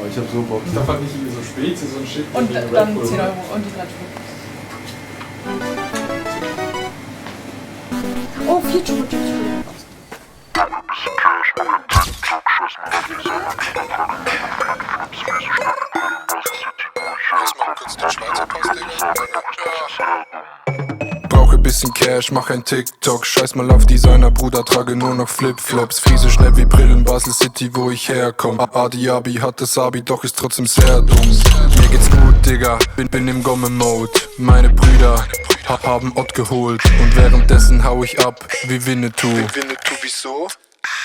Aber ich hab so Bock. Ich darf halt nicht irgendwie so Spezi, so ein Shit. Und wegen dann Red Bull, 10 oder? Euro und die Red Bull. Oh, 4 Choco-Chips. Brauche bisschen Cash, mach ein TikTok. Scheiß mal auf Designer, Bruder, trage nur noch Flipflops. Friese schnell wie Brillen, Basel City, wo ich herkomm. Adi Abi hat das Abi, doch ist trotzdem sehr dumm. Mir geht's gut, Digga, bin im Gomme-Mode. Meine Brüder haben Ott geholt. Und währenddessen hau ich ab wie Winnetou. Wieso?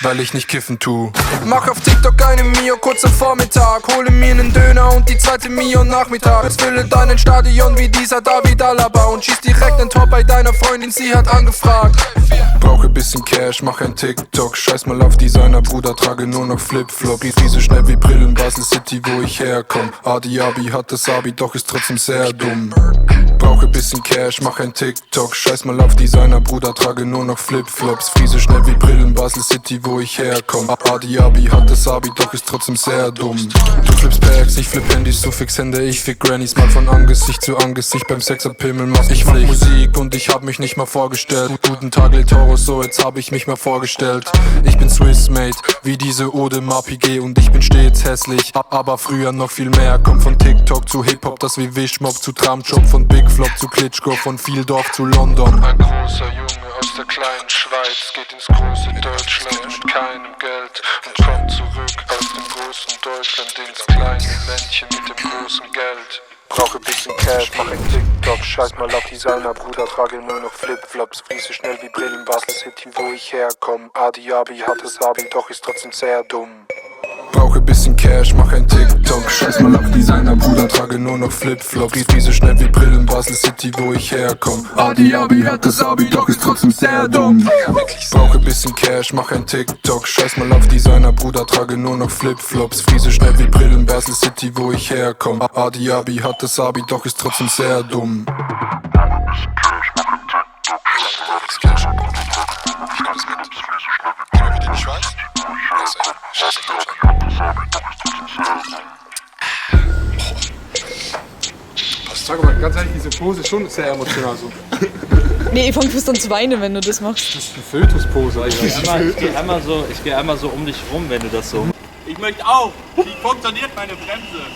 Weil ich nicht kiffen tu. Mach auf TikTok eine Mio kurz am Vormittag. Hole mir nen Döner und die zweite Mio Nachmittag. Jetzt fülle dein Stadion wie dieser David Alaba und schieß direkt ein Tor bei deiner Freundin, sie hat angefragt. Brauche bisschen Cash, mach ein TikTok. Scheiß mal auf Designer, Bruder, trage nur noch Flipflop. Riese schnell wie Brillen, Basel City, wo ich herkomm. Adi Abi hat das Abi, doch ist trotzdem sehr dumm. Brauche bisschen Cash, mach ein TikTok. Scheiß mal auf Designer, Bruder, trage nur noch Flipflops. Friese schnell wie Brillen, Basel City, wo ich herkomm. Adi Abi hat das Abi, doch ist trotzdem sehr dumm. Du flippst Bags, ich flipp Handys, du fix Hände, ich fick Grannies. Mal von Angesicht zu Angesicht, beim Sex abpimmeln mach ich Musik und ich hab mich nicht mal vorgestellt. Guten Tag, Lil Toro, so jetzt hab ich mich mal vorgestellt. Ich bin Swissmade, wie diese Ode Mapig und ich bin stets hässlich, aber früher noch viel mehr. Komm von TikTok zu Hip-Hop, das wie Wischmob zu Tramjob, von Big Flop zu Klitschko, von Vieldorf zu London. Ein großer Junge aus der kleinen Schweiz geht ins große Deutschland mit keinem Geld und kommt zurück aus dem großen Deutschland ins kleine Ländchen mit dem großen Geld. Brauche bisschen Cash, mach ein TikTok. Scheiß mal auf Designer, Bruder, trage nur noch Flipflops. Friese schnell wie Brillen, Basel City, wo ich herkomm. Adi Abi hat das Abi, doch ist trotzdem sehr dumm. Brauche bisschen Cash, mach ein TikTok. Scheiß mal auf Designer, Bruder, trage nur noch Flipflops. Friese schnell wie Brillen, Basel City, wo ich herkomm. Adi Abi hat das Abi, doch ist trotzdem sehr dumm. Brauche bisschen Cash, mach ein TikTok. Scheiß mal auf Designer, Bruder, trage nur noch Flipflops. Friese schnell wie Brillen, Basel City, wo ich herkomm. Adi Abi hat das Abi, doch ist trotzdem sehr dumm. Sag mal, ganz ehrlich, diese Pose ist schon sehr emotional so. Nee, ich fang fast an zu weinen, wenn du das machst. Das ist eine Fötuspose. Ich geh einmal so um dich rum, wenn du das so. Ich möchte auch. Wie funktioniert meine Bremse?